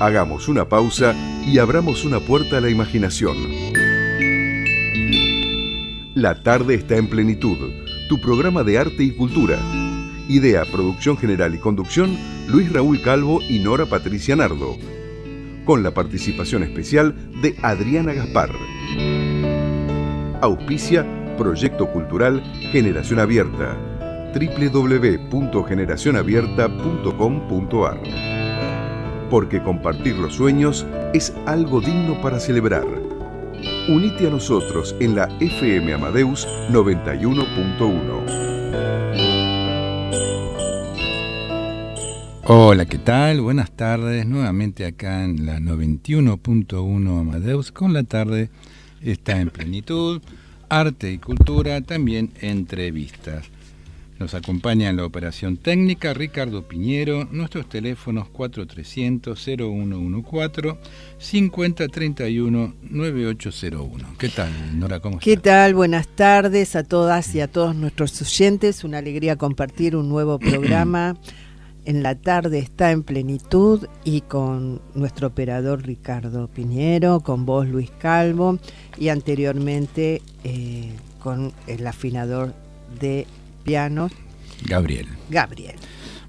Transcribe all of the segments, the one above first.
Hagamos una pausa y abramos una puerta a la imaginación. La tarde está en plenitud, tu programa de arte y cultura. Idea, producción general y conducción, Luis Raúl Calvo y Nora Patricia Nardo. Con la participación especial de Adriana Gaspar. Auspicia Proyecto Cultural Generación Abierta. www.generacionabierta.com.ar. Porque compartir los sueños es algo digno para celebrar. Unite a nosotros en la FM Amadeus 91.1. Hola, ¿qué tal? Buenas tardes. Nuevamente acá en la 91.1 Amadeus. Con la tarde está en plenitud. Arte y cultura, también entrevistas. Nos acompaña en la operación técnica Ricardo Piñero, nuestros teléfonos 4300-0114, 5031-9801. ¿Qué tal, Nora? ¿Cómo estás? ¿Qué tal? Buenas tardes a todas y a todos nuestros oyentes. Una alegría compartir un nuevo programa. En la tarde está en plenitud y con nuestro operador Ricardo Piñero, con vos Luis Calvo y anteriormente con el afinador de pianos Gabriel.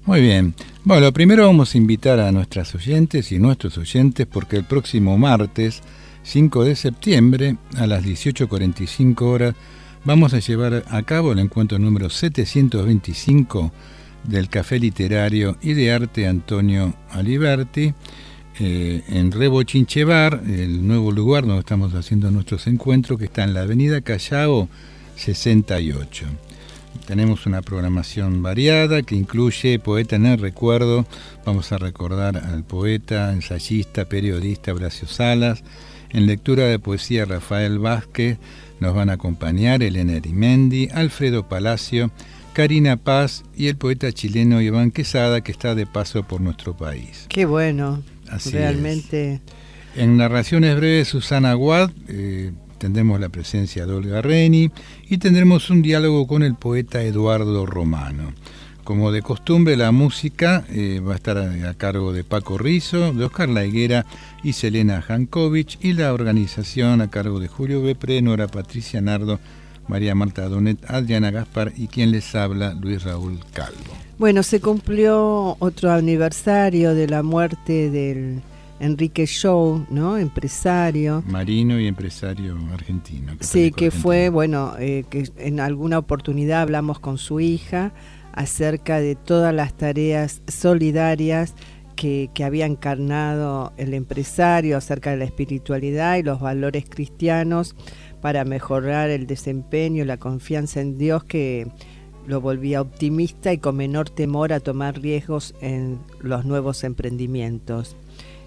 Muy bien. Bueno, primero vamos a invitar a nuestras oyentes y nuestros oyentes porque el próximo martes 5 de septiembre a las 18:45 horas vamos a llevar a cabo el encuentro número 725 del Café Literario y de Arte Antonio Aliberti en Rebochinche Bar, el nuevo lugar donde estamos haciendo nuestros encuentros, que está en la avenida Callao 68. Tenemos una programación variada que incluye Poeta en el Recuerdo. Vamos a recordar al poeta, ensayista, periodista Horacio Salas. En lectura de poesía Rafael Vázquez nos van a acompañar Elena Erimendi, Alfredo Palacio, Karina Paz y el poeta chileno Iván Quesada, que está de paso por nuestro país. Qué bueno, así realmente. Es. En narraciones breves, Susana Aguad, tendremos la presencia de Olga Reni y tendremos un diálogo con el poeta Eduardo Romano. Como de costumbre, la música va a estar a cargo de Paco Rizzo, de Oscar La Higuera y Selena Jankovic, y la organización a cargo de Julio Bepre, Nora Patricia Nardo, María Marta Donet, Adriana Gaspar y quien les habla, Luis Raúl Calvo. Bueno, se cumplió otro aniversario de la muerte del Enrique Jou, ¿no? Empresario. Marino y empresario argentino. Sí, que fue, bueno, que en alguna oportunidad hablamos con su hija acerca de todas las tareas solidarias que había encarnado el empresario, acerca de la espiritualidad y los valores cristianos para mejorar el desempeño y la confianza en Dios, que lo volvía optimista y con menor temor a tomar riesgos en los nuevos emprendimientos.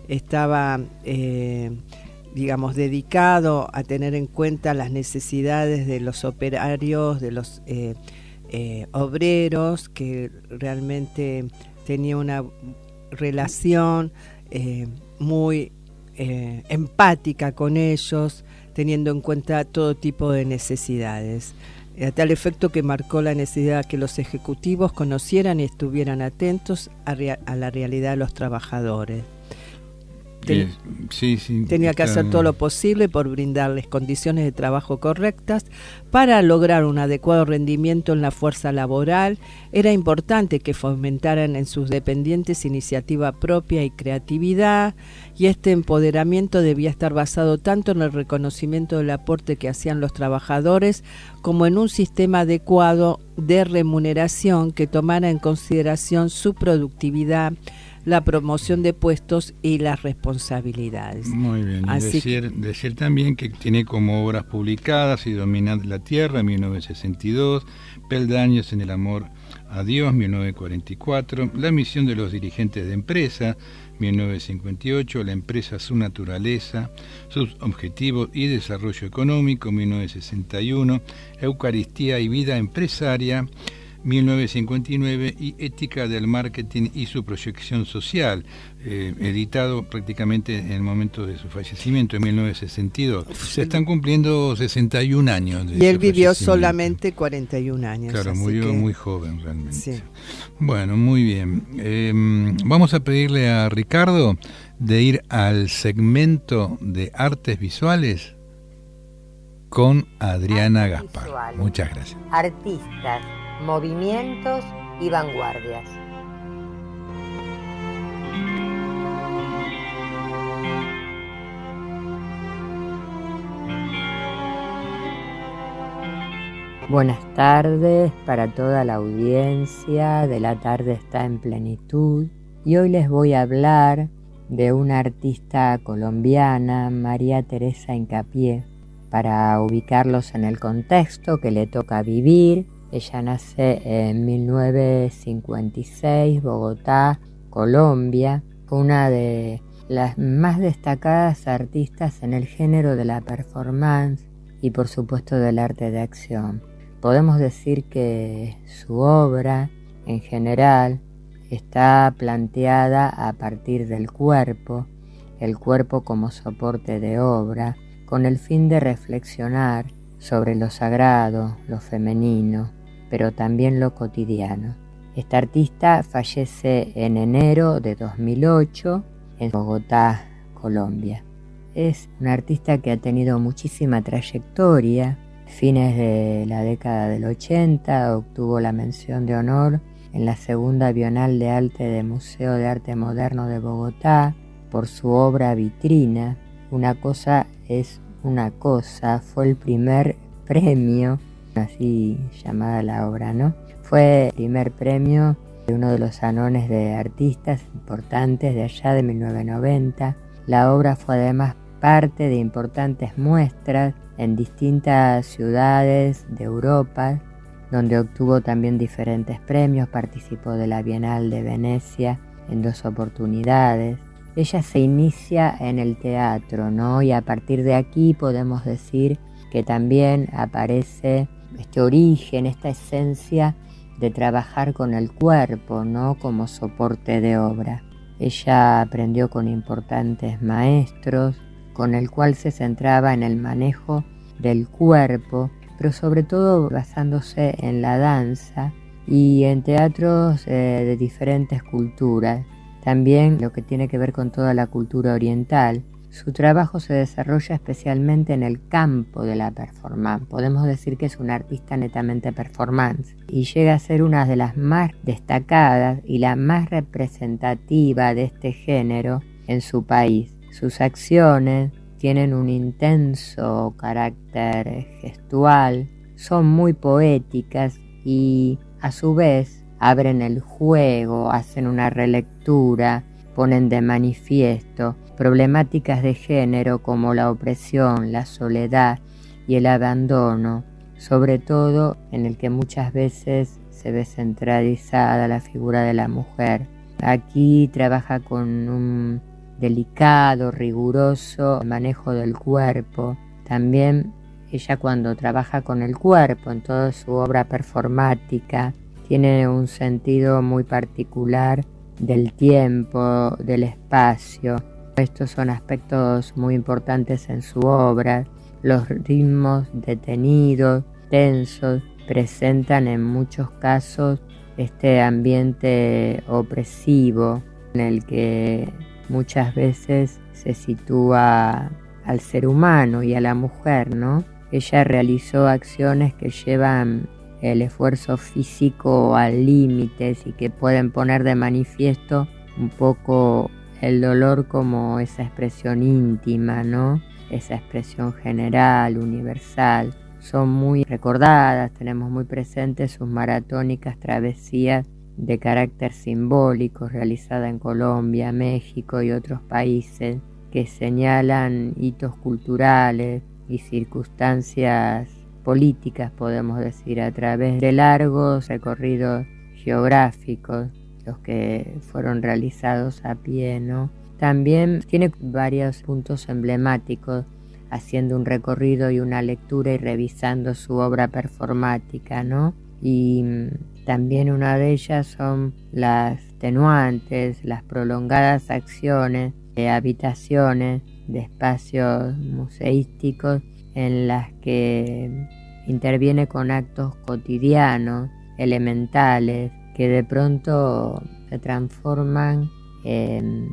Estaba, dedicado a tener en cuenta las necesidades de los operarios, de los obreros, que realmente tenía una relación muy empática con ellos, teniendo en cuenta todo tipo de necesidades, a tal efecto que marcó la necesidad que los ejecutivos conocieran y estuvieran atentos a la realidad de los trabajadores. Tenía que hacer todo lo posible por brindarles condiciones de trabajo correctas para lograr un adecuado rendimiento en la fuerza laboral. Era importante que fomentaran en sus dependientes iniciativa propia y creatividad, y este empoderamiento debía estar basado tanto en el reconocimiento del aporte que hacían los trabajadores como en un sistema adecuado de remuneración que tomara en consideración su productividad, la promoción de puestos y las responsabilidades. Muy bien, y decir también que tiene como obras publicadas Y dominad la tierra, 1962, Peldaños en el amor a Dios, 1944, La misión de los dirigentes de empresa, 1958, La empresa, su naturaleza, sus objetivos y desarrollo económico, 1961, Eucaristía y vida empresaria, 1959, y Ética del Marketing y su proyección social, editado prácticamente en el momento de su fallecimiento, en 1962. Se están cumpliendo 61 años de y él ese vivió fallecimiento. Solamente 41 años. Claro, murió muy joven realmente. Sí. Bueno, muy bien. Vamos a pedirle a Ricardo de ir al segmento de artes visuales con Adriana Gaspar. Visuales. Muchas gracias. Artistas, movimientos y vanguardias. Buenas tardes para toda la audiencia de La Tarde Está en Plenitud, y hoy les voy a hablar de una artista colombiana, María Teresa Hincapié, para ubicarlos en el contexto que le toca vivir. Ella nace en 1956, Bogotá, Colombia. Fue una de las más destacadas artistas en el género de la performance y por supuesto del arte de acción. Podemos decir que su obra en general está planteada a partir del cuerpo, el cuerpo como soporte de obra, con el fin de reflexionar sobre lo sagrado, lo femenino, pero también lo cotidiano. Esta artista fallece en enero de 2008 en Bogotá, Colombia. Es una artista que ha tenido muchísima trayectoria. Fines de la década del 80 obtuvo la mención de honor en la segunda Bienal de Arte del Museo de Arte Moderno de Bogotá por su obra Vitrina. Una cosa es una cosa, fue el primer premio, así llamada la obra, ¿no? Fue el primer premio de uno de los anones de artistas importantes de allá de 1990. La obra fue además parte de importantes muestras en distintas ciudades de Europa, donde obtuvo también diferentes premios. Participó de la Bienal de Venecia en 2 oportunidades. Ella se inicia en el teatro, ¿no? Y a partir de aquí podemos decir que también aparece este origen, esta esencia de trabajar con el cuerpo, ¿no? Como soporte de obra. Ella aprendió con importantes maestros, con el cual se centraba en el manejo del cuerpo, pero sobre todo basándose en la danza y en teatros de diferentes culturas. También lo que tiene que ver con toda la cultura oriental. Su trabajo se desarrolla especialmente en el campo de la performance. Podemos decir que es una artista netamente performance y llega a ser una de las más destacadas y la más representativa de este género en su país. Sus acciones tienen un intenso carácter gestual, son muy poéticas y a su vez abren el juego, hacen una relectura, ponen de manifiesto problemáticas de género como la opresión, la soledad y el abandono, sobre todo en el que muchas veces se ve centralizada la figura de la mujer. Aquí trabaja con un delicado, riguroso manejo del cuerpo. También ella, cuando trabaja con el cuerpo en toda su obra performática, tiene un sentido muy particular del tiempo, del espacio. Estos son aspectos muy importantes en su obra. Los ritmos detenidos, tensos, presentan en muchos casos este ambiente opresivo en el que muchas veces se sitúa al ser humano y a la mujer, ¿no? Ella realizó acciones que llevan el esfuerzo físico al límite y que pueden poner de manifiesto un poco el dolor como esa expresión íntima, ¿no? Esa expresión general, universal. Son muy recordadas, tenemos muy presentes sus maratónicas travesías de carácter simbólico realizadas en Colombia, México y otros países que señalan hitos culturales y circunstancias políticas, podemos decir, a través de largos recorridos geográficos, los que fueron realizados a pie, ¿no? También tiene varios puntos emblemáticos, haciendo un recorrido y una lectura y revisando su obra performática, ¿no? Y también una de ellas son las tenuantes, las prolongadas acciones de habitaciones, de espacios museísticos en las que interviene con actos cotidianos, elementales, que de pronto se transforman en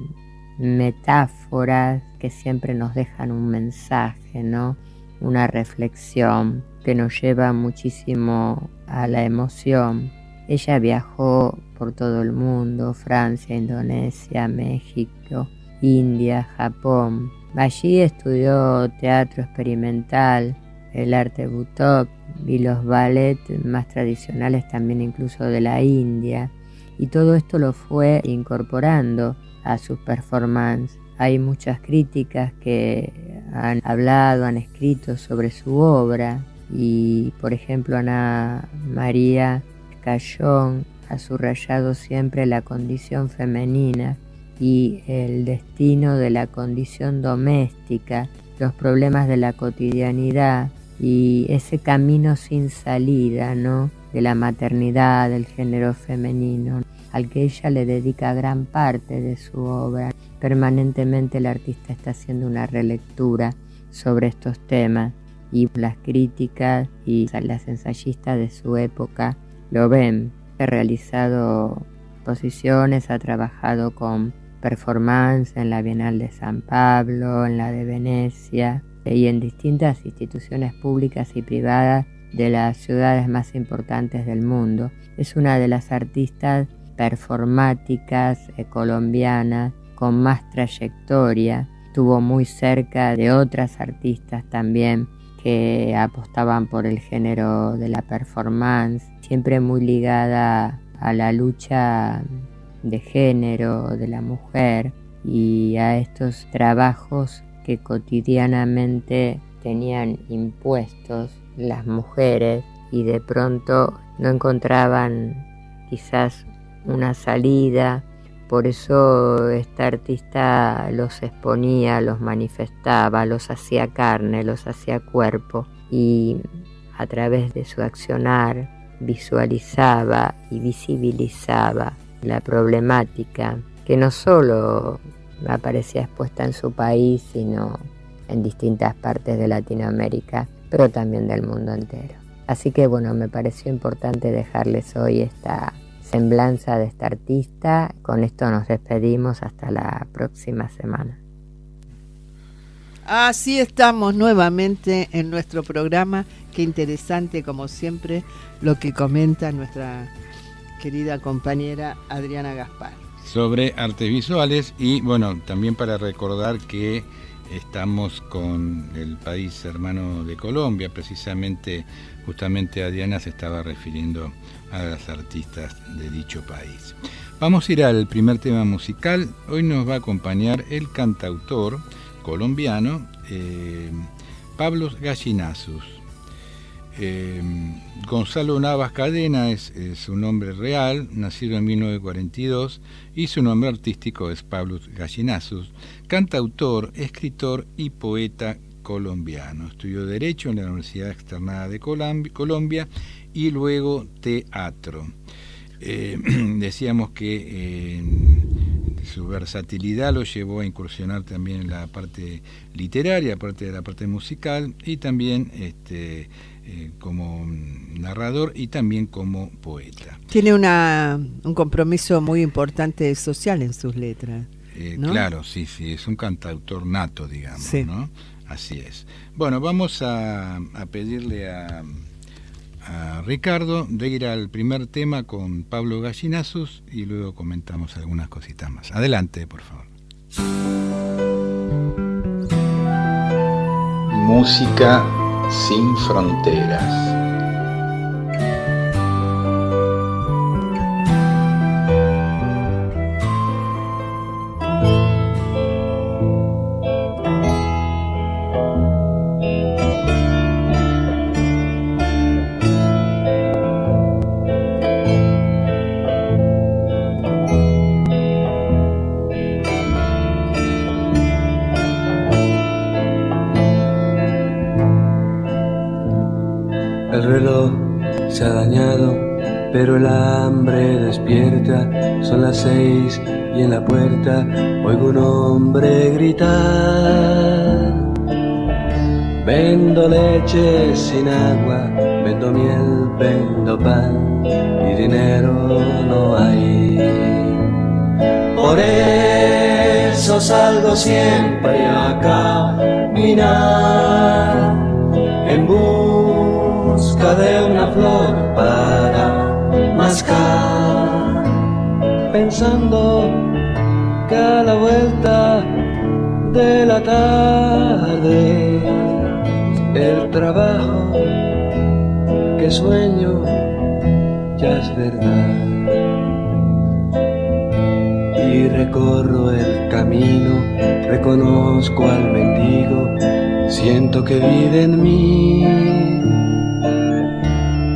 metáforas que siempre nos dejan un mensaje, ¿no? Una reflexión que nos lleva muchísimo a la emoción. Ella viajó por todo el mundo, Francia, Indonesia, México, India, Japón. Allí estudió teatro experimental, el arte butoh y los ballets más tradicionales también incluso de la India. Y todo esto lo fue incorporando a sus performances. Hay muchas críticas que han hablado, han escrito sobre su obra y, por ejemplo, Ana María Cayón ha subrayado siempre la condición femenina y el destino de la condición doméstica, los problemas de la cotidianidad y ese camino sin salida, ¿no?, de la maternidad, del género femenino, al que ella le dedica gran parte de su obra. Permanentemente el artista está haciendo una relectura sobre estos temas y las críticas y las ensayistas de su época lo ven. Ha realizado exposiciones, ha trabajado con performance en la Bienal de San Pablo, en la de Venecia y en distintas instituciones públicas y privadas de las ciudades más importantes del mundo. Es una de las artistas performáticas colombianas con más trayectoria. Estuvo muy cerca de otras artistas también que apostaban por el género de la performance, siempre muy ligada a la lucha de género de la mujer y a estos trabajos que cotidianamente tenían impuestos las mujeres y de pronto no encontraban quizás una salida. Por eso esta artista los exponía, los manifestaba, los hacía carne, los hacía cuerpo y a través de su accionar visualizaba y visibilizaba la problemática que no solo aparecía expuesta en su país, sino en distintas partes de Latinoamérica, pero también del mundo entero. Así que bueno, me pareció importante dejarles hoy esta semblanza de esta artista. Con esto nos despedimos hasta la próxima semana. Así estamos nuevamente en nuestro programa. Qué interesante, como siempre, lo que comenta nuestra querida compañera Adriana Gaspar sobre artes visuales. Y bueno, también para recordar que estamos con el país hermano de Colombia, justamente Adriana se estaba refiriendo a las artistas de dicho país. Vamos a ir al primer tema musical. Hoy nos va a acompañar el cantautor colombiano Pablo Gallinazus. Gonzalo Navas Cadena es su nombre real, nacido en 1942, y su nombre artístico es Pablo Gallinazus, cantautor, escritor y poeta colombiano. Estudió Derecho en la Universidad Externada de Colombia y luego teatro. Decíamos que su versatilidad lo llevó a incursionar también en la parte literaria, aparte de la parte musical, y también como narrador y también como poeta. Tiene un compromiso muy importante social en sus letras, ¿no? Claro, sí, es un cantautor nato, digamos, sí. ¿No? Así es. Bueno, vamos a pedirle a Ricardo de ir al primer tema con Pablo Gallinazus y luego comentamos algunas cositas más. Adelante, por favor. Música sin fronteras. pero el hambre despierta. Son las 6 y en la puerta oigo un hombre gritar. Vendo leche sin agua, vendo miel, vendo pan y dinero no hay. Por eso salgo siempre a caminar en busca de una flor para mascar, pensando que a la vuelta de la tarde el trabajo que sueño ya es verdad. Y recorro el camino, reconozco al mendigo, siento que vive en mí.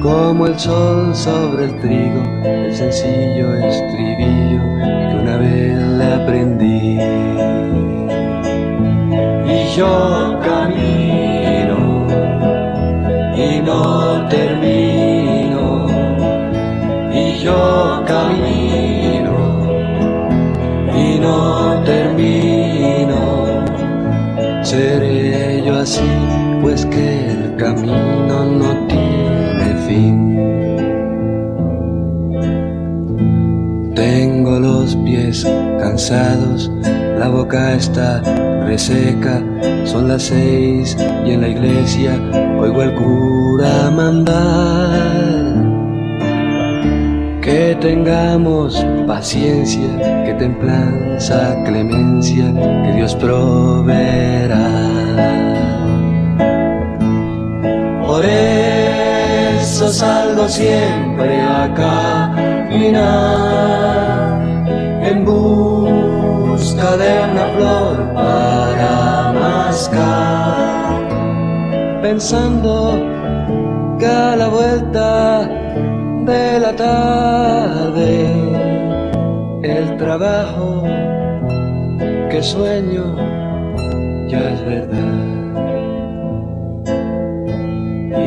Como el sol sobre el trigo, el sencillo estribillo que una vez le aprendí. Y yo camino y no termino, y yo camino y no termino. Seré yo así, pues que el camino no tiene fin. Tengo los pies cansados, la boca está reseca. Son las 6 y en la iglesia oigo al cura mandar que tengamos paciencia, que templanza, clemencia, que Dios proveerá. Por eso salgo siempre a caminar en busca de una flor para mascar, pensando que a la vuelta de la tarde el trabajo que sueño ya es verdad.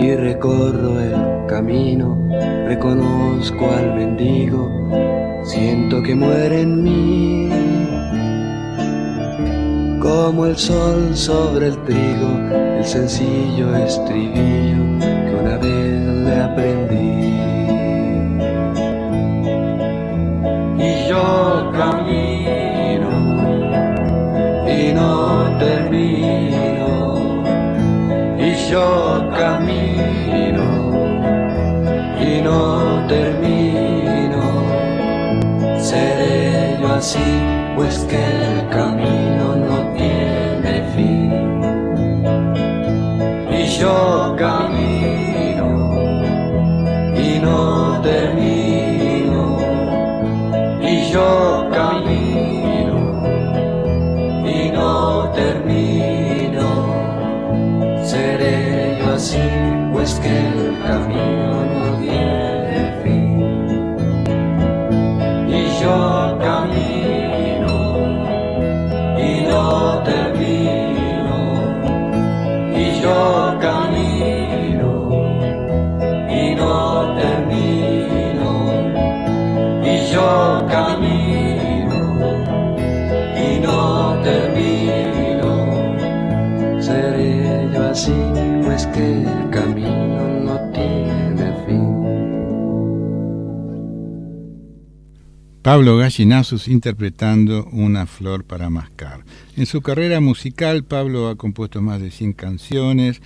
Y recorro el camino, reconozco al mendigo, siento que muere en mí. Como el sol sobre el trigo, el sencillo estribillo que una vez le aprendí. Y yo camino y no termino, y yo camino y no termino. Seré yo así, pues que el camino no tiene fin. Y yo camino y no termino, y yo camino y no termino. Seré yo así, pues que el camino no tiene fin. Y yo camino y no termino, y yo camino y no termino, y yo camino y no termino. Seré yo así, pues que el camino no tiene fin. Pablo Gallinazus interpretando Una flor para mascar. En su carrera musical, Pablo ha compuesto más de 100 canciones,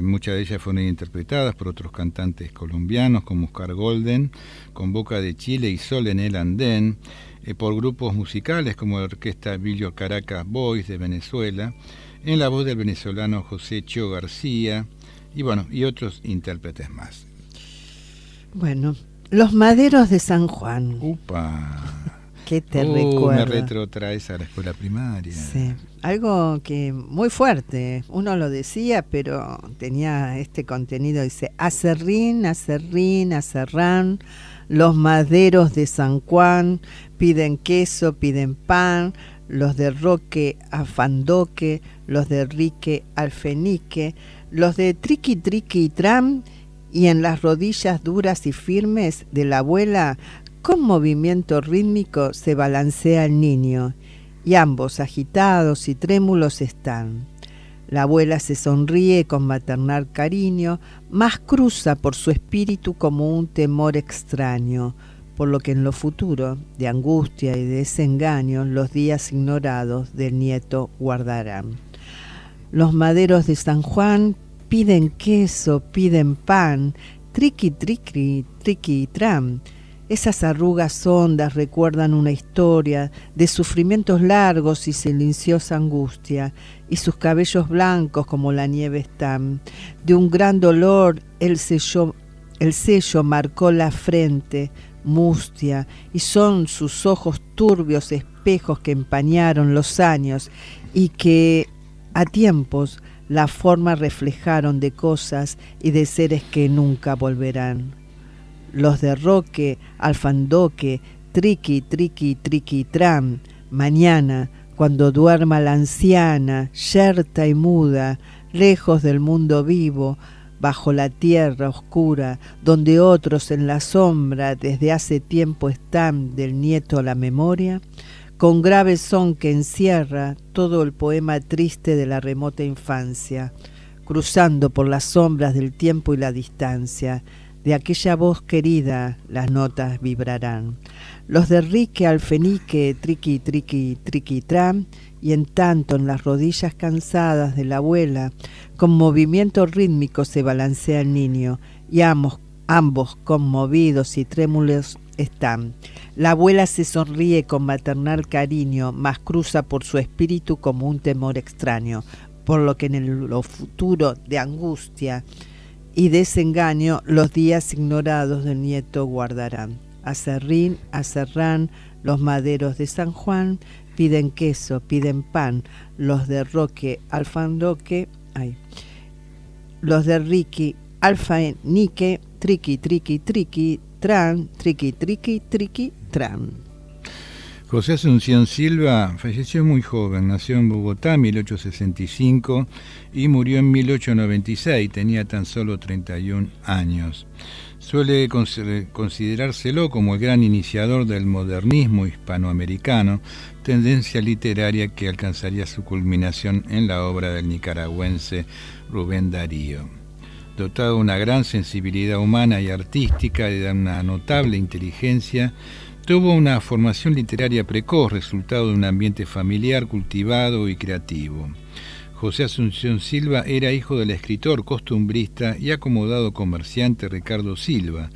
muchas de ellas fueron interpretadas por otros cantantes colombianos como Oscar Golden, con Boca de Chile y Sol en el Andén, por grupos musicales como la orquesta Billo Caracas Boys de Venezuela, en la voz del venezolano José Cheo García, y otros intérpretes más. Bueno, Los Maderos de San Juan. ¡Upa! ¿Qué te recuerda? Me retrotraes a la escuela primaria. Sí, algo que muy fuerte. Uno lo decía, pero tenía este contenido. Dice, acerrín, acerrín, acerrán, los maderos de San Juan, piden queso, piden pan, los de Roque a Fandoque, los de Rique al Fenique, los de Triqui Triqui Tram y en las rodillas duras y firmes de la abuela, con movimiento rítmico se balancea el niño, y ambos agitados y trémulos están. La abuela se sonríe con maternal cariño, mas cruza por su espíritu como un temor extraño, por lo que en lo futuro, de angustia y de desengaño, los días ignorados del nieto guardarán. Los maderos de San Juan piden queso, piden pan, triqui, triqui, triqui, tram. Esas arrugas hondas recuerdan una historia de sufrimientos largos y silenciosa angustia, y sus cabellos blancos como la nieve están. De un gran dolor el sello marcó la frente, mustia, y son sus ojos turbios espejos que empañaron los años y que a tiempos la forma reflejaron de cosas y de seres que nunca volverán. Los de Roque, Alfandoque, triqui, triqui, triqui, tram, mañana, cuando duerma la anciana, yerta y muda, lejos del mundo vivo, bajo la tierra oscura, donde otros en la sombra desde hace tiempo están del nieto a la memoria, con grave son que encierra todo el poema triste de la remota infancia, cruzando por las sombras del tiempo y la distancia. De aquella voz querida las notas vibrarán. Los de Rique al fenique, triqui, triqui, triqui, tram, y en tanto en las rodillas cansadas de la abuela, con movimiento rítmico se balancea el niño, y ambos conmovidos y trémulos están. La abuela se sonríe con maternal cariño, mas cruza por su espíritu como un temor extraño, por lo que en lo futuro de angustia y desengaño los días ignorados del nieto guardarán. Acerrín, acerrán, los maderos de San Juan, piden queso, piden pan, los de Roque, Alfandoque, los de Riqui, Alfanique, triqui, triqui, triqui, tran, triqui, triqui, triqui, tran. José Asunción Silva falleció muy joven, nació en Bogotá en 1865 y murió en 1896, tenía tan solo 31 años. Suele considerárselo como el gran iniciador del modernismo hispanoamericano, tendencia literaria que alcanzaría su culminación en la obra del nicaragüense Rubén Darío. Dotado de una gran sensibilidad humana y artística y de una notable inteligencia, tuvo una formación literaria precoz, resultado de un ambiente familiar cultivado y creativo. José Asunción Silva era hijo del escritor, costumbrista y acomodado comerciante Ricardo Silva,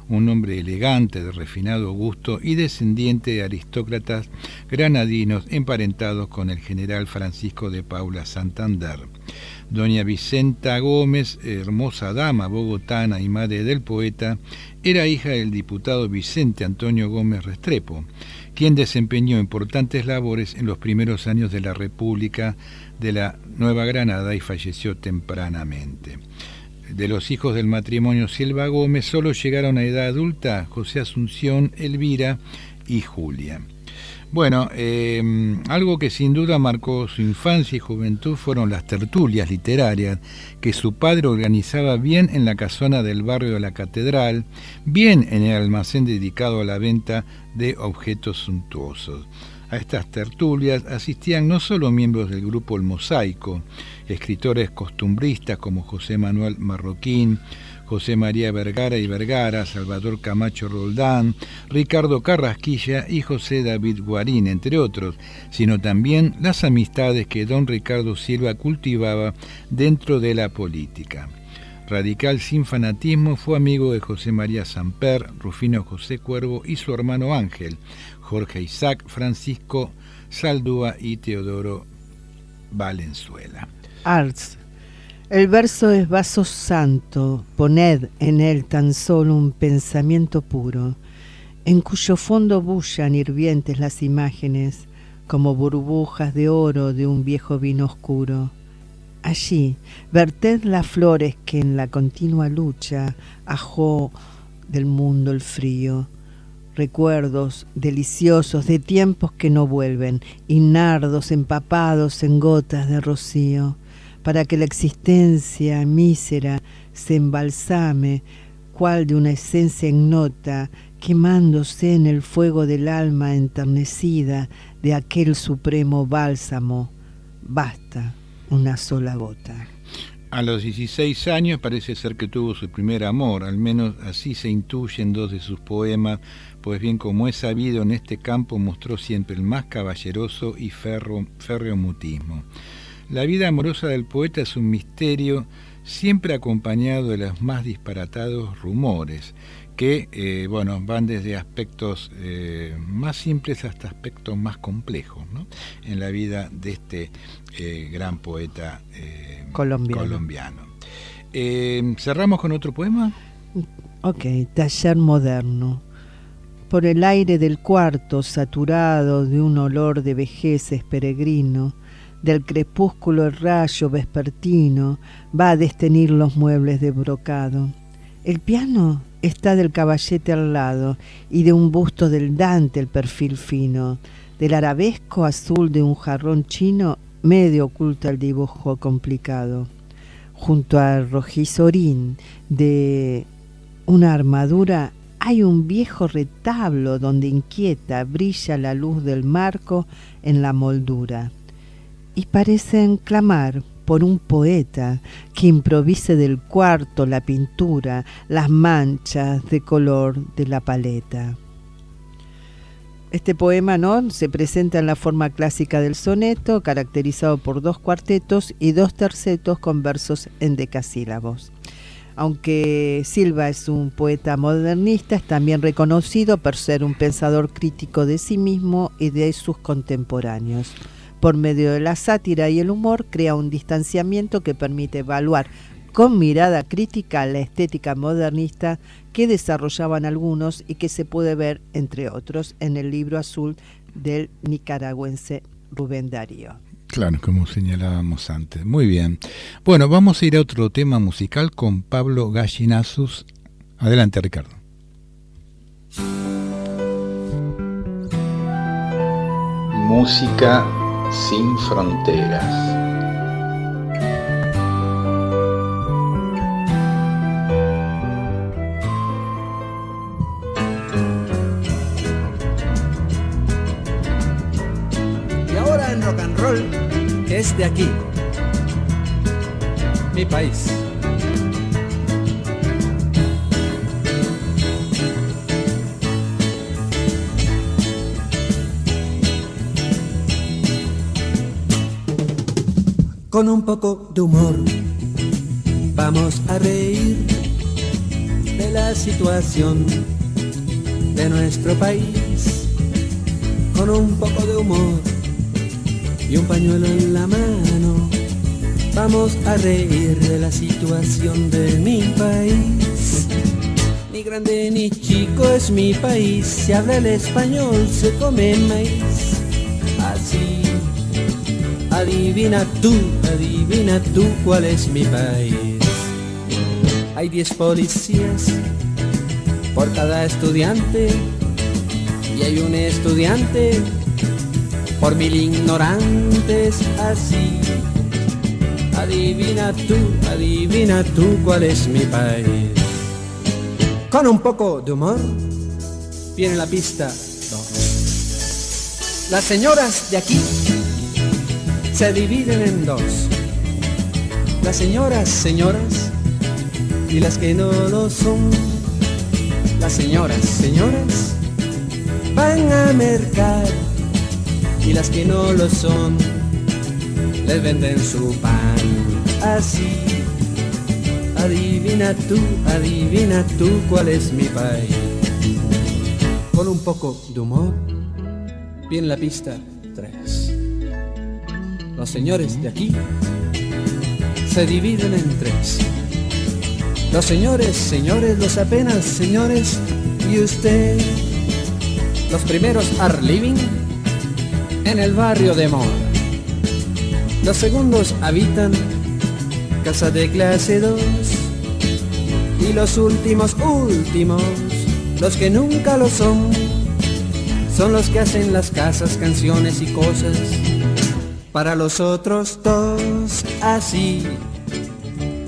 un hombre elegante, de refinado gusto y descendiente de aristócratas granadinos emparentados con el general Francisco de Paula Santander. Doña Vicenta Gómez, hermosa dama bogotana y madre del poeta, era hija del diputado Vicente Antonio Gómez Restrepo, quien desempeñó importantes labores en los primeros años de la República de la Nueva Granada y falleció tempranamente. De los hijos del matrimonio Silva Gómez solo llegaron a edad adulta José Asunción, Elvira y Julia. Bueno, algo que sin duda marcó su infancia y juventud fueron las tertulias literarias que su padre organizaba bien en la casona del barrio de la Catedral, bien en el almacén dedicado a la venta de objetos suntuosos. A estas tertulias asistían no solo miembros del grupo El Mosaico, escritores costumbristas como José Manuel Marroquín, José María Vergara y Vergara, Salvador Camacho Roldán, Ricardo Carrasquilla y José David Guarín, entre otros, sino también las amistades que don Ricardo Silva cultivaba dentro de la política. Radical sin fanatismo, fue amigo de José María Samper, Rufino José Cuervo y su hermano Ángel, Jorge Isaac, Francisco Saldúa y Teodoro Valenzuela. Arts. El verso es vaso santo, poned en él tan solo un pensamiento puro, en cuyo fondo bullan hirvientes las imágenes, como burbujas de oro de un viejo vino oscuro. Allí, verted las flores que en la continua lucha ajó del mundo el frío, recuerdos deliciosos de tiempos que no vuelven, y nardos empapados en gotas de rocío, para que la existencia mísera se embalsame, cual de una esencia ignota, quemándose en el fuego del alma enternecida de aquel supremo bálsamo. Basta una sola gota. A los 16 años parece ser que tuvo su primer amor, al menos así se intuye en 2 de sus poemas, pues bien como es sabido en este campo mostró siempre el más caballeroso y férreo mutismo. La vida amorosa del poeta es un misterio siempre acompañado de los más disparatados rumores, que van desde aspectos más simples hasta aspectos más complejos, ¿no?, en la vida de este gran poeta colombiano. ¿Cerramos con otro poema? Ok, Taller moderno. Por el aire del cuarto, saturado de un olor de vejeces peregrino, del crepúsculo el rayo vespertino va a destenir los muebles de brocado. El piano está del caballete al lado y de un busto del Dante el perfil fino. Del arabesco azul de un jarrón chino medio oculta el dibujo complicado. Junto al rojizo orín de una armadura hay un viejo retablo donde inquieta brilla la luz del marco en la moldura. Y parecen clamar por un poeta que improvise del cuarto la pintura, las manchas de color de la paleta. Este poema, ¿no?, se presenta en la forma clásica del soneto, caracterizado por 2 cuartetos y 2 tercetos con versos en decasílabos. Aunque Silva es un poeta modernista, es también reconocido por ser un pensador crítico de sí mismo y de sus contemporáneos. Por medio de la sátira y el humor, crea un distanciamiento que permite evaluar con mirada crítica la estética modernista que desarrollaban algunos y que se puede ver, entre otros, en el libro azul del nicaragüense Rubén Darío. Claro, como señalábamos antes. Muy bien. Bueno, vamos a ir a otro tema musical con Pablo Gallinazus. Adelante, Ricardo. Música sin fronteras. Y ahora en rock and roll, que es de aquí, mi país. Con un poco de humor vamos a reír de la situación de nuestro país. Con un poco de humor y un pañuelo en la mano vamos a reír de la situación de mi país. Ni grande ni chico es mi país, se habla el español, se come maíz. Así adivina tú cuál es mi país. Hay 10 policías por cada estudiante y hay un estudiante por 1000 ignorantes. Así adivina tú cuál es mi país. Con un poco de humor viene la pista 2. Las señoras de aquí se dividen en 2. Las señoras y las que no lo son. Las señoras van a mercar y las que no lo son les venden su pan. Así adivina tú cuál es mi país. Con un poco de humor viene la pista 3. Los señores de aquí se dividen en 3. Los señores, los apenas señores y usted. Los primeros are living en el barrio de moda. Los segundos habitan casa de clase 2. Y los últimos, los que nunca lo son los que hacen las casas, canciones y cosas para los otros 2. Así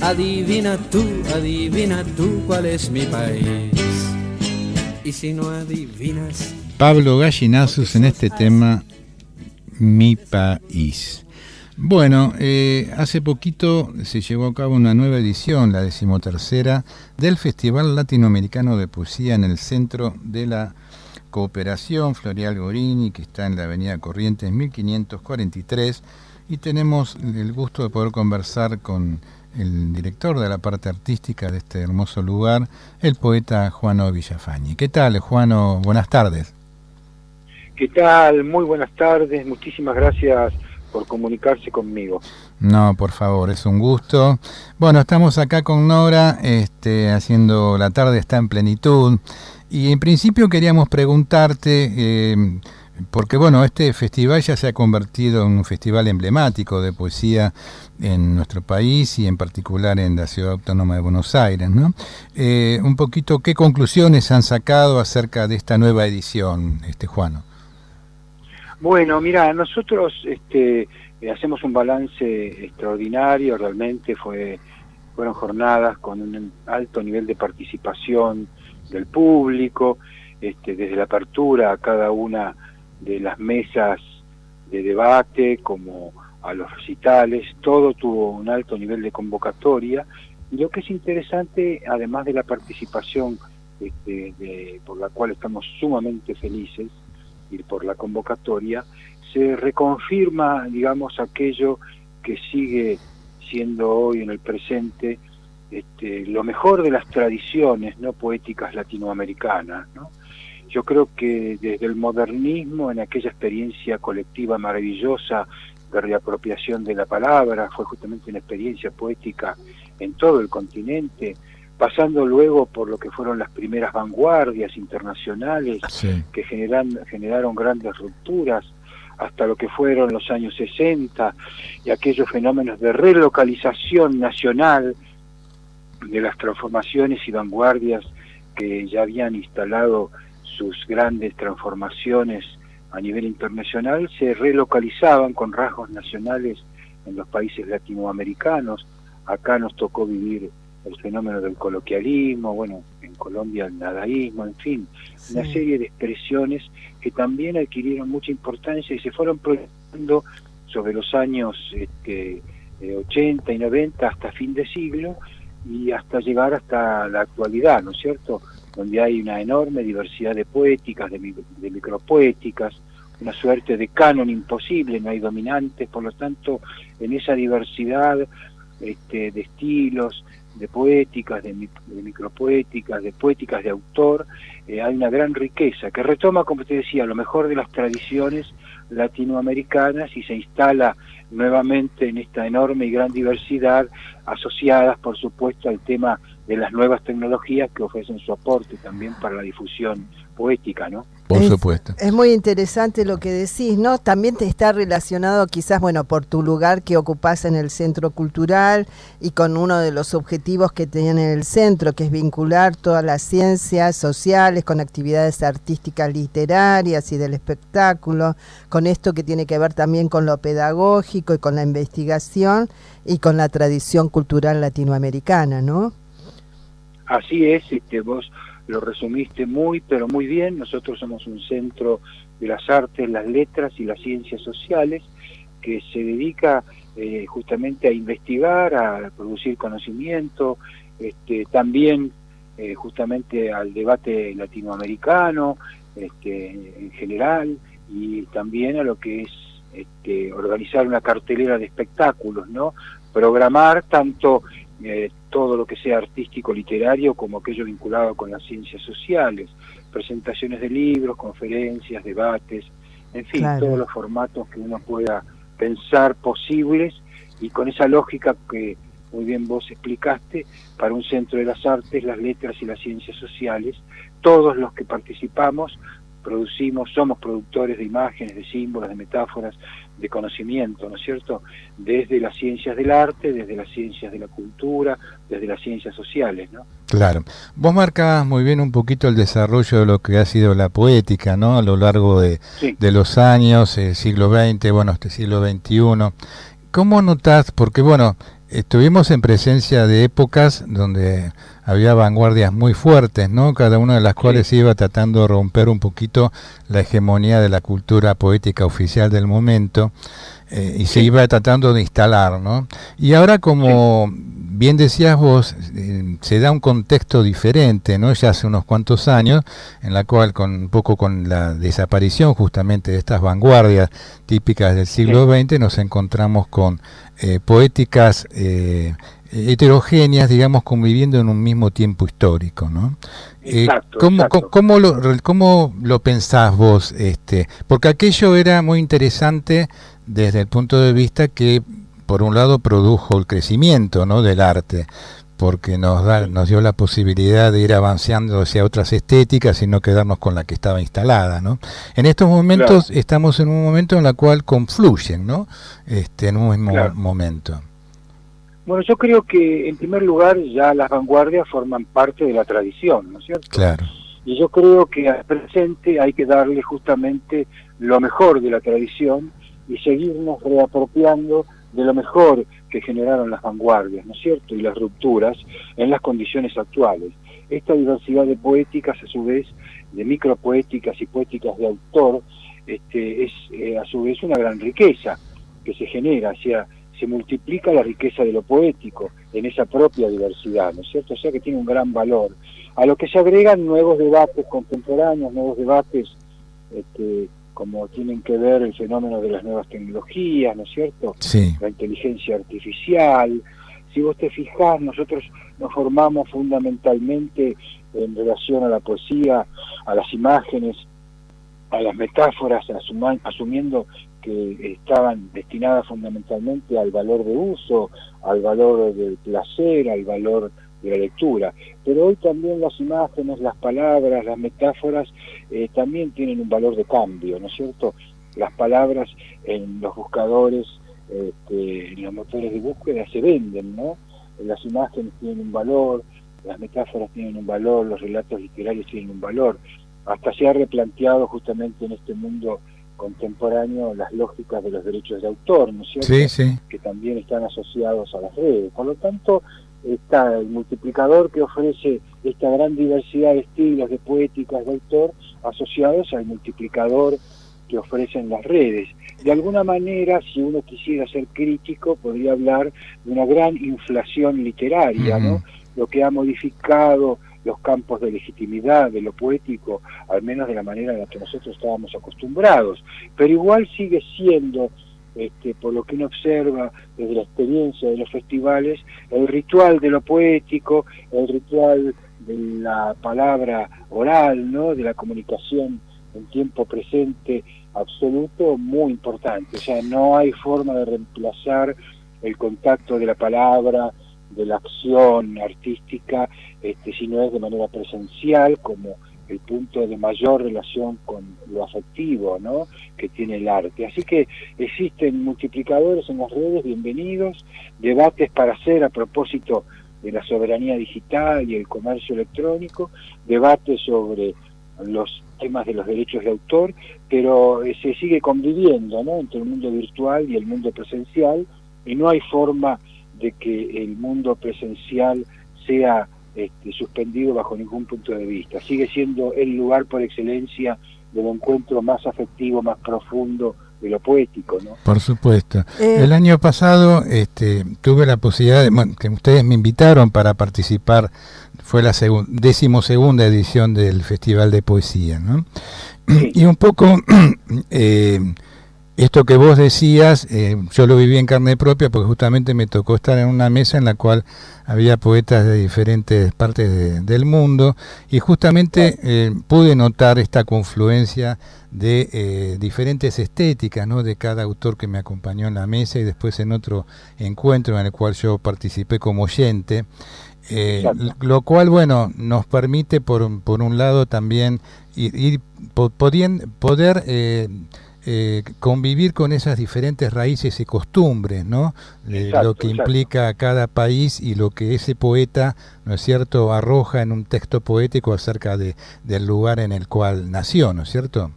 adivina tú cuál es mi país. Y si no adivinas... Pablo Gallinazos en este tema, Mi País. Bueno, hace poquito se llevó a cabo una nueva edición, la 13ª, del Festival Latinoamericano de Poesía en el Centro de la Cooperación Floreal Gorini, que está en la avenida Corrientes 1543, y tenemos el gusto de poder conversar con el director de la parte artística de este hermoso lugar, el poeta Juano Villafañe. ¿Qué tal, Juano? Buenas tardes. ¿Qué tal? Muy buenas tardes, muchísimas gracias por comunicarse conmigo. No, por favor, es un gusto. Bueno, estamos acá con Nora, haciendo La Tarde Está en Plenitud, y en principio queríamos preguntarte, porque bueno, este festival ya se ha convertido en un festival emblemático de poesía en nuestro país y en particular en la Ciudad Autónoma de Buenos Aires, ¿no? Un poquito, ¿qué conclusiones han sacado acerca de esta nueva edición, Juano? Bueno, mira, nosotros hacemos un balance extraordinario, realmente fueron jornadas con un alto nivel de participación del público, desde la apertura a cada una de las mesas de debate como a los recitales, todo tuvo un alto nivel de convocatoria. Y lo que es interesante, además de la participación por la cual estamos sumamente felices, y por la convocatoria, se reconfirma, digamos, aquello que sigue siendo hoy en el presente lo mejor de las tradiciones no poéticas latinoamericanas, ¿no? Yo creo que desde el modernismo, en aquella experiencia colectiva maravillosa de reapropiación de la palabra, fue justamente una experiencia poética en todo el continente, pasando luego por lo que fueron las primeras vanguardias internacionales, sí, que generaron grandes rupturas, hasta lo que fueron los años 60 y aquellos fenómenos de relocalización nacional de las transformaciones y vanguardias que ya habían instalado sus grandes transformaciones a nivel internacional, se relocalizaban con rasgos nacionales en los países latinoamericanos. Acá nos tocó vivir el fenómeno del coloquialismo, bueno, en Colombia el nadaísmo, en fin, sí, una serie de expresiones que también adquirieron mucha importancia y se fueron proyectando sobre los años 80 y 90 hasta fin de siglo y hasta llegar hasta la actualidad, ¿no es cierto?, donde hay una enorme diversidad de poéticas, de micropoéticas, una suerte de canon imposible, no hay dominantes, por lo tanto, en esa diversidad de estilos, de poéticas, de micropoéticas, de poéticas de autor, hay una gran riqueza que retoma, como te decía, lo mejor de las tradiciones latinoamericanas y se instala nuevamente en esta enorme y gran diversidad, asociadas, por supuesto, al tema de las nuevas tecnologías que ofrecen su aporte también para la difusión poética, ¿no? Por supuesto. Es muy interesante lo que decís, ¿no? También te está relacionado quizás, bueno, por tu lugar que ocupás en el Centro Cultural y con uno de los objetivos que tiene el centro, que es vincular todas las ciencias sociales con actividades artísticas, literarias y del espectáculo, con esto que tiene que ver también con lo pedagógico y con la investigación y con la tradición cultural latinoamericana, ¿no? Así es, vos lo resumiste muy, pero muy bien. Nosotros somos un centro de las artes, las letras y las ciencias sociales que se dedica justamente a investigar, a producir conocimiento, también justamente al debate latinoamericano en general y también a lo que es organizar una cartelera de espectáculos, ¿no? Programar tanto todo lo que sea artístico, literario, como aquello vinculado con las ciencias sociales, presentaciones de libros, conferencias, debates, en fin, claro, todos los formatos que uno pueda pensar posibles y con esa lógica que muy bien vos explicaste, para un centro de las artes, las letras y las ciencias sociales, todos los que participamos somos productores de imágenes, de símbolos, de metáforas, de conocimiento, ¿no es cierto?, desde las ciencias del arte, desde las ciencias de la cultura, desde las ciencias sociales, ¿no? Claro. Vos marcabas muy bien un poquito el desarrollo de lo que ha sido la poética, ¿no?, a lo largo de los años, siglo XX, bueno, este siglo XXI. ¿Cómo notás? Porque, bueno, Estuvimos en presencia de épocas donde había vanguardias muy fuertes, ¿no? Cada una de las cuales iba tratando de romper un poquito la hegemonía de la cultura poética oficial del momento, y se iba tratando de instalar, ¿no? Y ahora, como bien decías vos, se da un contexto diferente, ¿no? Ya hace unos cuantos años, en la cual un poco con la desaparición justamente de estas vanguardias típicas del siglo XX, nos encontramos con poéticas heterogéneas, digamos, conviviendo en un mismo tiempo histórico, ¿no? Exacto, ¿Cómo lo pensás vos? Porque aquello era muy interesante desde el punto de vista que, por un lado, produjo el crecimiento, ¿no?, del arte, porque nos dio la posibilidad de ir avanzando hacia otras estéticas y no quedarnos con la que estaba instalada, ¿no? En estos momentos estamos en un momento en el cual confluyen, ¿no? En un mismo momento. Bueno, yo creo que en primer lugar ya las vanguardias forman parte de la tradición, ¿no es cierto? Claro. Y yo creo que al presente hay que darle justamente lo mejor de la tradición y seguirnos reapropiando de lo mejor que generaron las vanguardias, ¿no es cierto?, y las rupturas en las condiciones actuales. Esta diversidad de poéticas, a su vez, de micropoéticas y poéticas de autor, es a su vez una gran riqueza que se genera, o sea, se multiplica la riqueza de lo poético en esa propia diversidad, ¿no es cierto?, o sea que tiene un gran valor. A lo que se agregan nuevos debates contemporáneos, nuevos debates como tienen que ver el fenómeno de las nuevas tecnologías, ¿no es cierto?, la inteligencia artificial. Si vos te fijás, nosotros nos formamos fundamentalmente en relación a la poesía, a las imágenes, a las metáforas, asumiendo que estaban destinadas fundamentalmente al valor de uso, al valor del placer, al valor de la lectura. Pero hoy también las imágenes, las palabras, las metáforas también tienen un valor de cambio, ¿no es cierto? Las palabras en los buscadores, en los motores de búsqueda se venden, ¿no? Las imágenes tienen un valor, las metáforas tienen un valor, los relatos literarios tienen un valor. Hasta se ha replanteado justamente en este mundo contemporáneo las lógicas de los derechos de autor, ¿no es cierto? Que también están asociados a las redes. Por lo tanto, está el multiplicador que ofrece esta gran diversidad de estilos, de poéticas de autor, asociados al multiplicador que ofrecen las redes. De alguna manera, si uno quisiera ser crítico, podría hablar de una gran inflación literaria, ¿no? Lo que ha modificado los campos de legitimidad de lo poético, al menos de la manera en la que nosotros estábamos acostumbrados, pero igual sigue siendo, por lo que uno observa desde la experiencia de los festivales, el ritual de lo poético, el ritual de la palabra oral, ¿no?, de la comunicación en tiempo presente absoluto, muy importante. O sea, no hay forma de reemplazar el contacto de la palabra, de la acción artística, si no es de manera presencial, como el punto de mayor relación con lo afectivo, ¿no?, que tiene el arte. Así que existen multiplicadores en las redes, bienvenidos, debates para hacer a propósito de la soberanía digital y el comercio electrónico, debates sobre los temas de los derechos de autor, pero se sigue conviviendo, ¿no?, entre el mundo virtual y el mundo presencial, y no hay forma de que el mundo presencial sea suspendido bajo ningún punto de vista. Sigue siendo el lugar por excelencia del encuentro más afectivo, más profundo de lo poético, ¿no? Por supuesto. El año pasado tuve la posibilidad que ustedes me invitaron para participar, fue la 12ª edición del Festival de Poesía, ¿no? Y un poco esto que vos decías, yo lo viví en carne propia porque justamente me tocó estar en una mesa en la cual había poetas de diferentes partes del mundo y justamente pude notar esta confluencia de diferentes estéticas, ¿no?, de cada autor que me acompañó en la mesa y después en otro encuentro en el cual yo participé como oyente, lo cual, bueno, nos permite por un lado también poder convivir con esas diferentes raíces y costumbres, ¿no? Lo que implica cada país y lo que ese poeta, ¿no es cierto?, arroja en un texto poético acerca del lugar en el cual nació, ¿no es cierto?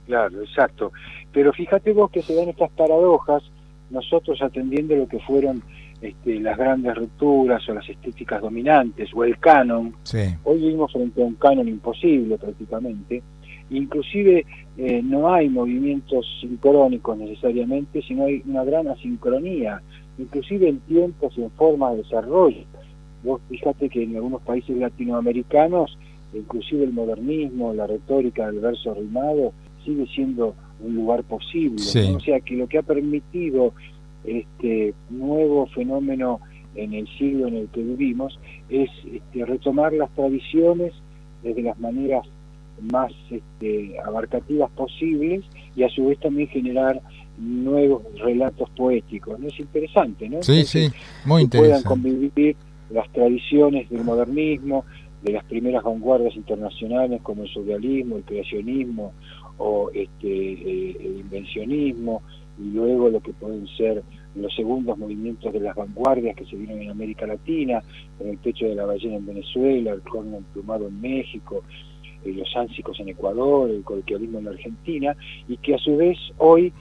Claro, exacto. Pero fíjate vos que se dan estas paradojas, nosotros atendiendo lo que fueron las grandes rupturas o las estéticas dominantes o el canon. Sí. Hoy vivimos frente a un canon imposible prácticamente. Inclusive no hay movimientos sincrónicos necesariamente, sino hay una gran asincronía, inclusive en tiempos y en formas de desarrollo. Vos fíjate que en algunos países latinoamericanos, inclusive el modernismo, la retórica del verso rimado, sigue siendo un lugar posible, sí. ¿no? O sea que lo que ha permitido este nuevo fenómeno en el siglo en el que vivimos es retomar las tradiciones desde las maneras más abarcativas posibles y a su vez también generar nuevos relatos poéticos, ¿no? Es interesante, ¿no? Sí, Entonces, sí, muy que puedan interesante. convivir las tradiciones del modernismo, de las primeras vanguardias internacionales como el surrealismo, el creacionismo o el invencionismo, y luego lo que pueden ser los segundos movimientos de las vanguardias que se dieron en América Latina, con el techo de la ballena en Venezuela, el corno emplumado en México, los ánsicos en Ecuador, el coloquialismo en la Argentina, y que a su vez hoy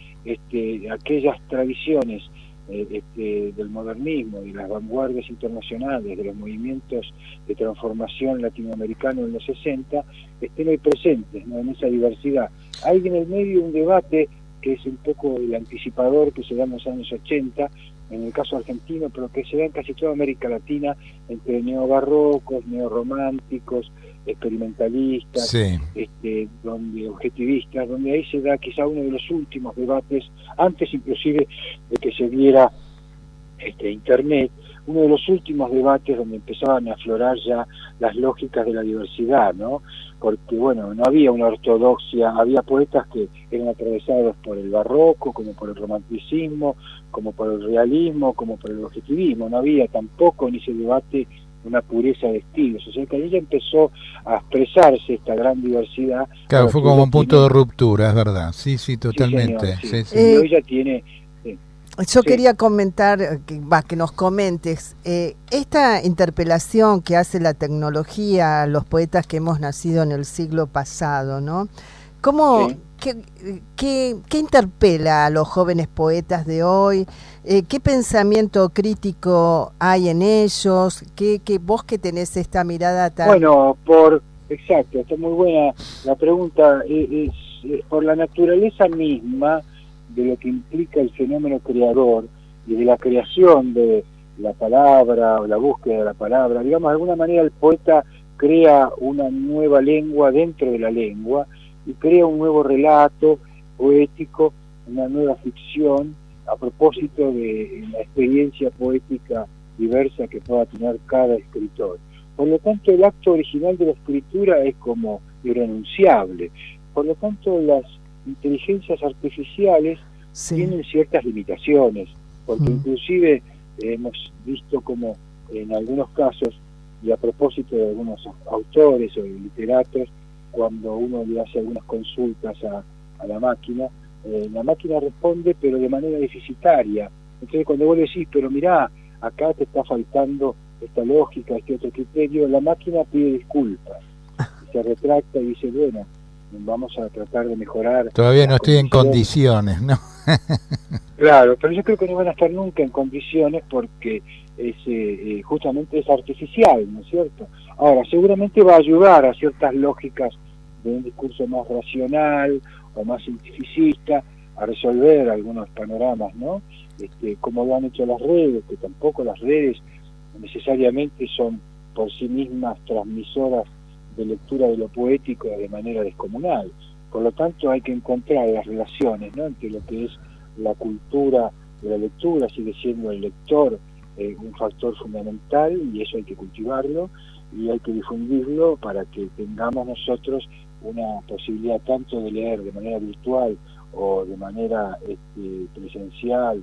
aquellas tradiciones del modernismo, de las vanguardias internacionales, de los movimientos de transformación latinoamericano en los 60, estén hoy presentes, ¿no? En esa diversidad. Hay en el medio un debate que es un poco el anticipador que se da en los años 80, en el caso argentino, pero que se da en casi toda América Latina, entre neobarrocos, neorrománticos, experimentalistas, sí. donde objetivistas, donde ahí se da quizá uno de los últimos debates, antes inclusive de que se diera Internet, uno de los últimos debates donde empezaban a aflorar ya las lógicas de la diversidad, ¿no? Porque, bueno, no había una ortodoxia, había poetas que eran atravesados por el barroco, como por el romanticismo, como por el realismo, como por el objetivismo, no había tampoco en ese debate una pureza de estilos, o sea que ahí ya empezó a expresarse esta gran diversidad. Claro, fue como un punto de ruptura, es verdad, sí, totalmente. Sí, señor, sí. Sí. Y hoy ya tiene... Yo quería comentar, que nos comentes, esta interpelación que hace la tecnología a los poetas que hemos nacido en el siglo pasado, ¿no? ¿Cómo, qué interpela a los jóvenes poetas de hoy? ¿Qué pensamiento crítico hay en ellos? ¿Qué vos que tenés esta mirada tan... Bueno, exacto, está muy buena la pregunta. Es por la naturaleza misma de lo que implica el fenómeno creador y de la creación de la palabra o la búsqueda de la palabra. Digamos, de alguna manera el poeta crea una nueva lengua dentro de la lengua y crea un nuevo relato poético, una nueva ficción a propósito de la experiencia poética diversa que pueda tener cada escritor. Por lo tanto, el acto original de la escritura es como irrenunciable. Por lo tanto, las inteligencias artificiales tienen ciertas limitaciones, porque inclusive hemos visto como en algunos casos, y a propósito de algunos autores o de literatos, cuando uno le hace algunas consultas a la máquina responde pero de manera deficitaria. Entonces cuando vos decís, pero mirá, acá te está faltando esta lógica, este otro criterio, la máquina pide disculpas, se retracta y dice, bueno, vamos a tratar de mejorar. Todavía no estoy en condiciones, ¿no? Claro, pero yo creo que no van a estar nunca en condiciones porque justamente es artificial, ¿no es cierto? Ahora, seguramente va a ayudar a ciertas lógicas de un discurso más racional o más cientificista a resolver algunos panoramas, ¿no? Como lo han hecho las redes, que tampoco las redes necesariamente son por sí mismas transmisoras de lectura de lo poético de manera descomunal. Por lo tanto, hay que encontrar las relaciones, ¿no?, entre lo que es la cultura de la lectura, sigue siendo el lector un factor fundamental, y eso hay que cultivarlo y hay que difundirlo para que tengamos nosotros una posibilidad tanto de leer de manera virtual o de manera presencial,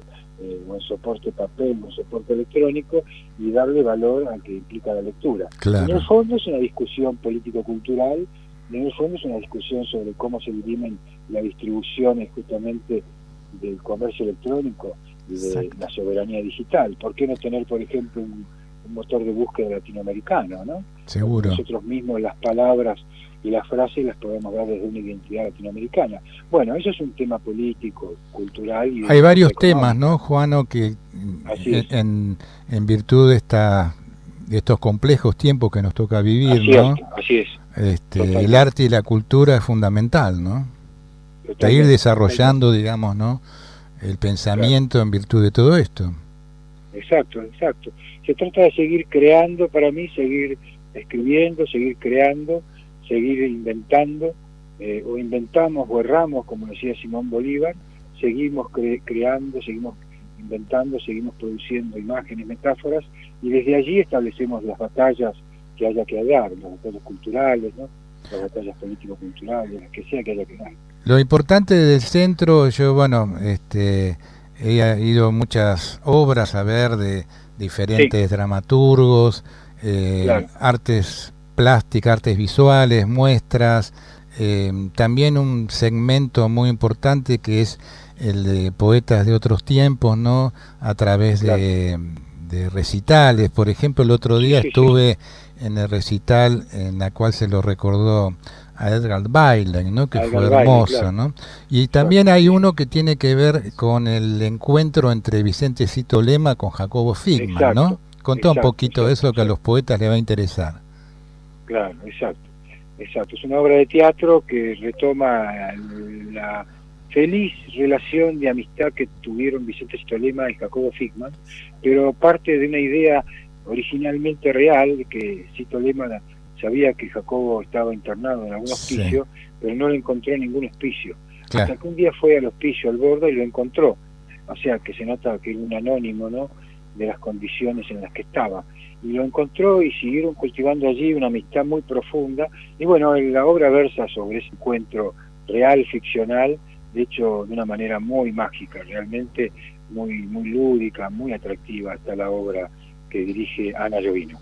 o en soporte papel o en soporte electrónico, y darle valor al que implica la lectura. Claro. En el fondo es una discusión político-cultural, en el fondo es una discusión sobre cómo se dirimen las distribuciones justamente del comercio electrónico y de la soberanía digital. ¿Por qué no tener, por ejemplo, un motor de búsqueda latinoamericano, ¿no? Seguro. Nosotros mismos las palabras y las frases las podemos ver desde una identidad latinoamericana. Bueno, eso es un tema político, cultural. Y hay varios temas, ¿no, Juano, que en virtud de estos complejos tiempos que nos toca vivir, ¿no? Así es. El arte y la cultura es fundamental, ¿no? Para ir desarrollando, digamos, ¿no?, el pensamiento en virtud de todo esto. Exacto. Se trata de seguir creando, para mí, seguir escribiendo, seguir creando, seguir inventando, o inventamos o erramos, como decía Simón Bolívar, seguimos creando, seguimos inventando, seguimos produciendo imágenes, metáforas, y desde allí establecemos las batallas que haya que dar, las batallas culturales, ¿no?, las batallas político-culturales, las que sea que haya que dar. Lo importante del centro, yo, he ido a muchas obras a ver de diferentes dramaturgos, artes plásticas, artes visuales, muestras, también un segmento muy importante que es el de poetas de otros tiempos, ¿no?, a través de recitales. Por ejemplo, el otro día estuve en el recital en la cual se lo recordó a Edgar Bailen, ¿no?, que fue hermoso, ¿no? Y también hay uno que tiene que ver con el encuentro entre Vicente Cito Lema con Jacobo Figman, ¿no? Contá un poquito de eso que a los poetas les va a interesar. Claro, exacto. Es una obra de teatro que retoma la feliz relación de amistad que tuvieron Vicente Cito Lema y Jacobo Figman, pero parte de una idea originalmente real, que Cito Lema sabía que Jacobo estaba internado en algún hospicio, pero no le encontró ningún hospicio. Hasta que un día fue al hospicio, al Borda, y lo encontró. O sea, que se nota que era un anónimo, ¿no?, de las condiciones en las que estaba. Y lo encontró y siguieron cultivando allí una amistad muy profunda. Y bueno, la obra versa sobre ese encuentro real, ficcional, de hecho de una manera muy mágica, realmente muy lúdica, muy atractiva. Está la obra que dirige Ana Llovino.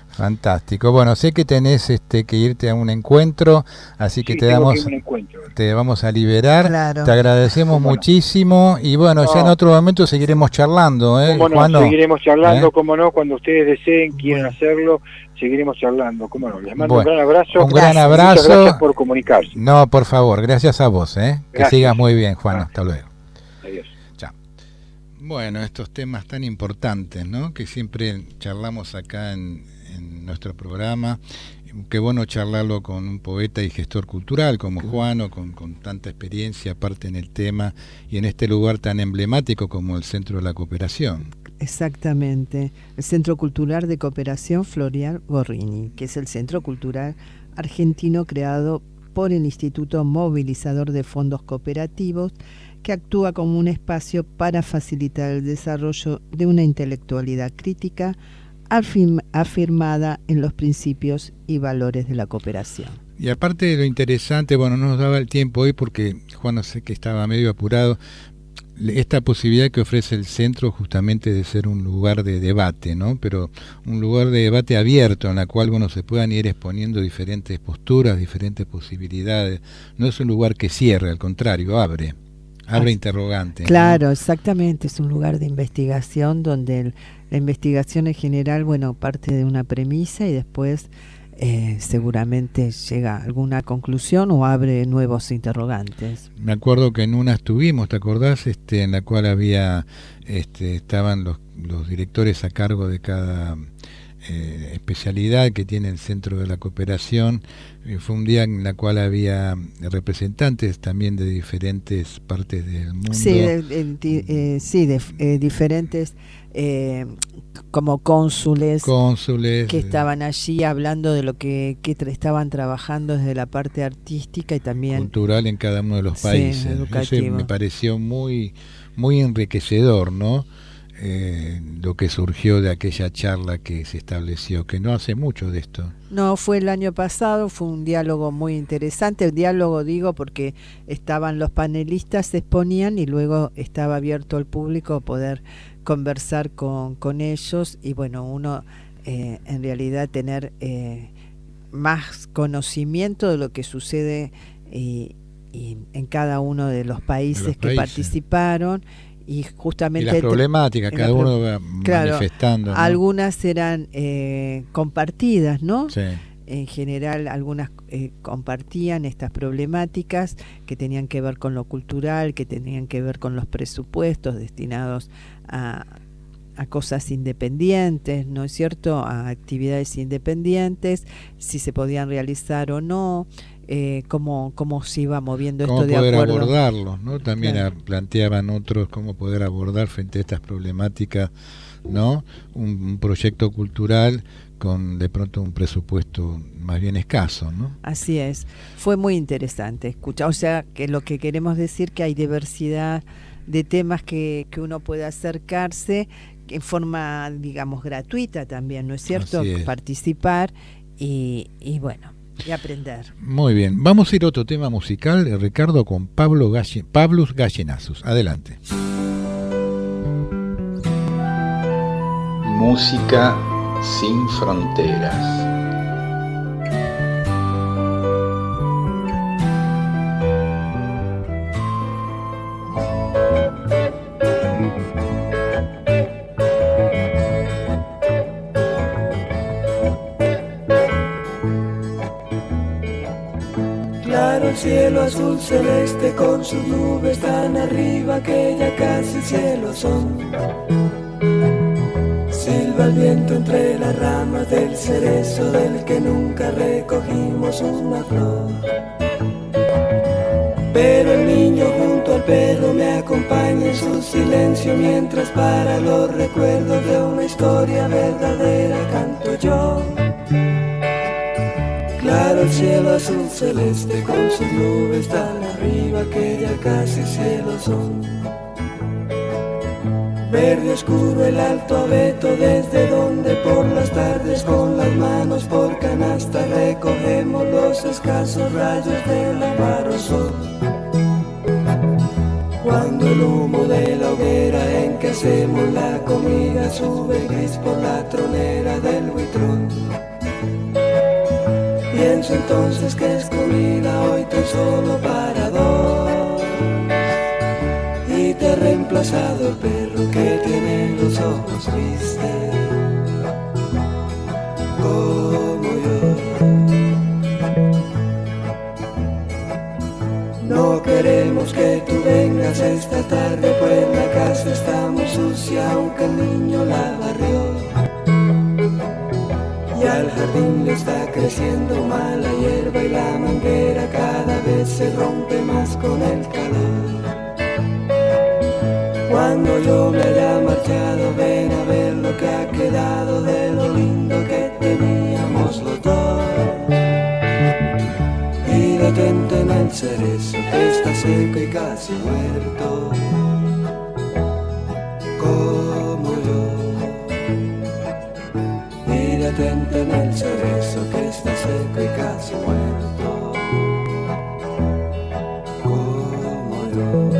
Fantástico. Bueno, sé que tenés que irte a un encuentro, así que te vamos a liberar. Claro. Te agradecemos muchísimo y bueno, ya en otro momento seguiremos charlando, ¿Cómo no? Juano? Seguiremos charlando, cómo no, cuando ustedes deseen, quieran hacerlo, seguiremos charlando, cómo no. Les mando un gran abrazo. Un gran abrazo. Muchas gracias por comunicarse. No, por favor, gracias a vos, Que sigas muy bien, Juan. Hasta luego. Adiós. Chao. Bueno, estos temas tan importantes, ¿no?, que siempre charlamos acá en nuestro programa. Qué bueno charlarlo con un poeta y gestor cultural como Juano, con tanta experiencia aparte en el tema y en este lugar tan emblemático como el Centro de la Cooperación. Exactamente, el Centro Cultural de Cooperación Florial Gorrini, que es el centro cultural argentino creado por el Instituto Movilizador de Fondos Cooperativos, que actúa como un espacio para facilitar el desarrollo de una intelectualidad crítica afirmada en los principios y valores de la cooperación. Y aparte de lo interesante, bueno, no nos daba el tiempo hoy porque Juan, no sé, que estaba medio apurado, esta posibilidad que ofrece el centro justamente de ser un lugar de debate, ¿no? Pero un lugar de debate abierto en la cual, bueno, se puedan ir exponiendo diferentes posturas, diferentes posibilidades. No es un lugar que cierre, al contrario, abre interrogante. Claro, ¿no? Exactamente, es un lugar de investigación donde la investigación en general, bueno, parte de una premisa y después seguramente llega a alguna conclusión o abre nuevos interrogantes. Me acuerdo que en una estuvimos, ¿te acordás? En la cual había, estaban los directores a cargo de cada especialidad que tiene el Centro de la Cooperación. Fue un día en la cual había representantes también de diferentes partes del mundo. Sí, de diferentes como cónsules que estaban allí hablando de lo que estaban trabajando desde la parte artística y también cultural en cada uno de los países. Eso me pareció muy enriquecedor, ¿no? Lo que surgió de aquella charla que se estableció, que no hace mucho de esto. No, fue el año pasado, fue un diálogo muy interesante. El diálogo digo porque estaban los panelistas, se exponían y luego estaba abierto al público a poder conversar con ellos y bueno, uno en realidad tener más conocimiento de lo que sucede y en cada uno de los países que participaron. Y justamente y las problemáticas, cada uno va manifestando, ¿no? Algunas eran compartidas, ¿no? Sí. en general algunas compartían estas problemáticas que tenían que ver con lo cultural, que tenían que ver con los presupuestos destinados a cosas independientes, ¿no es cierto?, a actividades independientes, si se podían realizar o no, cómo se iba moviendo esto de acuerdo. Cómo poder abordarlos, ¿no? También claro. Planteaban otros cómo poder abordar frente a estas problemáticas, ¿no? Un proyecto cultural con de pronto un presupuesto más bien escaso, ¿no? Así es, fue muy interesante escuchar, o sea, que lo que queremos decir que hay diversidad de temas que uno puede acercarse en forma, digamos, gratuita también, ¿no es cierto? Así es. Participar y bueno, y aprender. Muy bien, vamos a ir a otro tema musical, Ricardo, con Pablus Gallinazos. Adelante. Música sin fronteras. Claro el cielo azul celeste con sus nubes tan arriba que ya casi cielo son. Silba el viento entre las ramas del cerezo del que nunca recogimos una flor. Pero el niño junto al perro me acompaña en su silencio mientras para los recuerdos de una historia verdadera canto yo. Claro el cielo azul celeste con sus nubes tan arriba que ya casi cielo son. Verde oscuro el alto abeto desde donde por las tardes con las manos por canasta recogemos los escasos rayos del avaro sol. Cuando el humo de la hoguera en que hacemos la comida sube gris por la tronera del buitrón. Pienso entonces que es comida hoy tan solo para dos. Y te ha reemplazado el perro que tiene los ojos tristes como yo. No queremos que tú vengas esta tarde, pues la casa está muy sucia aunque el niño la barrió. Y al jardín le está creciendo mala hierba y la manguera cada vez se rompe más con el calor. Cuando yo me haya marchado, ven a ver lo que ha quedado de lo lindo que teníamos los dos. Y detente en el cerezo que está seco y casi muerto, como yo. Y detente en el cerezo que está seco y casi muerto, como yo.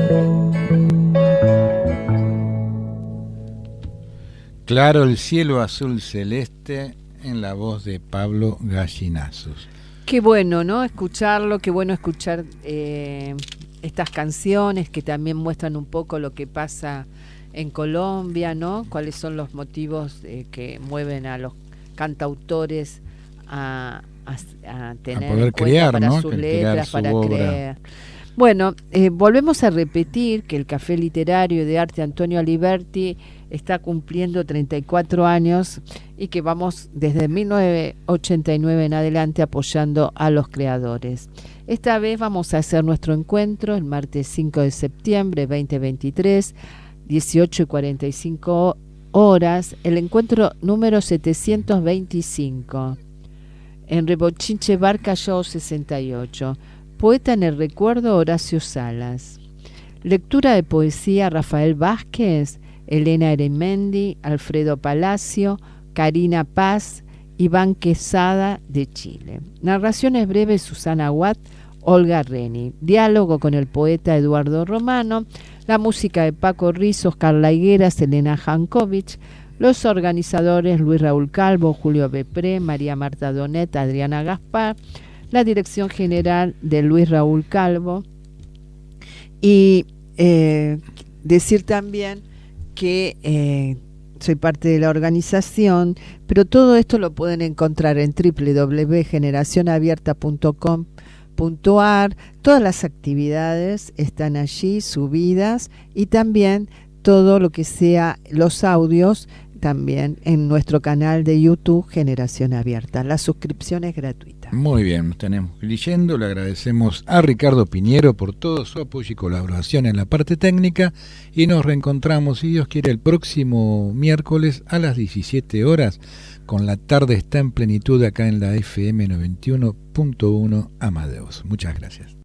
Claro el cielo azul celeste en la voz de Pablo Gallinazos. Qué bueno, ¿no? Escucharlo, qué bueno escuchar estas canciones que también muestran un poco lo que pasa en Colombia, ¿no? Cuáles son los motivos que mueven a los cantautores a tener poder en cuenta crear, para ¿no? sus Que letras, crear su para obra. creer. Bueno, volvemos a repetir que el Café Literario de Arte Antonio Aliberti está cumpliendo 34 años y que vamos desde 1989 en adelante apoyando a los creadores. Esta vez vamos a hacer nuestro encuentro el martes 5 de septiembre 2023, 18:45 horas, el encuentro número 725 en Rebochinche Bar Callao 68. Poeta en el recuerdo, Horacio Salas. Lectura de poesía, Rafael Vázquez, Elena Eremendi, Alfredo Palacio, Karina Paz, Iván Quesada de Chile. Narraciones breves, Susana Watt, Olga Reni. Diálogo con el poeta Eduardo Romano. La música de Paco Rizos, Carla Higueras, Elena Jankovic. Los organizadores Luis Raúl Calvo, Julio Bepré, María Marta Donet, Adriana Gaspar. La dirección general de Luis Raúl Calvo. Y decir también que soy parte de la organización, pero todo esto lo pueden encontrar en www.generacionabierta.com.ar. Todas las actividades están allí subidas y también todo lo que sea los audios también en nuestro canal de YouTube Generación Abierta. La suscripción es gratuita. Muy bien, nos tenemos leyendo. Le agradecemos a Ricardo Piñero por todo su apoyo y colaboración en la parte técnica y nos reencontramos, si Dios quiere, el próximo miércoles a las 17 horas con La Tarde Está en Plenitud acá en la FM 91.1 Amadeus. Muchas gracias.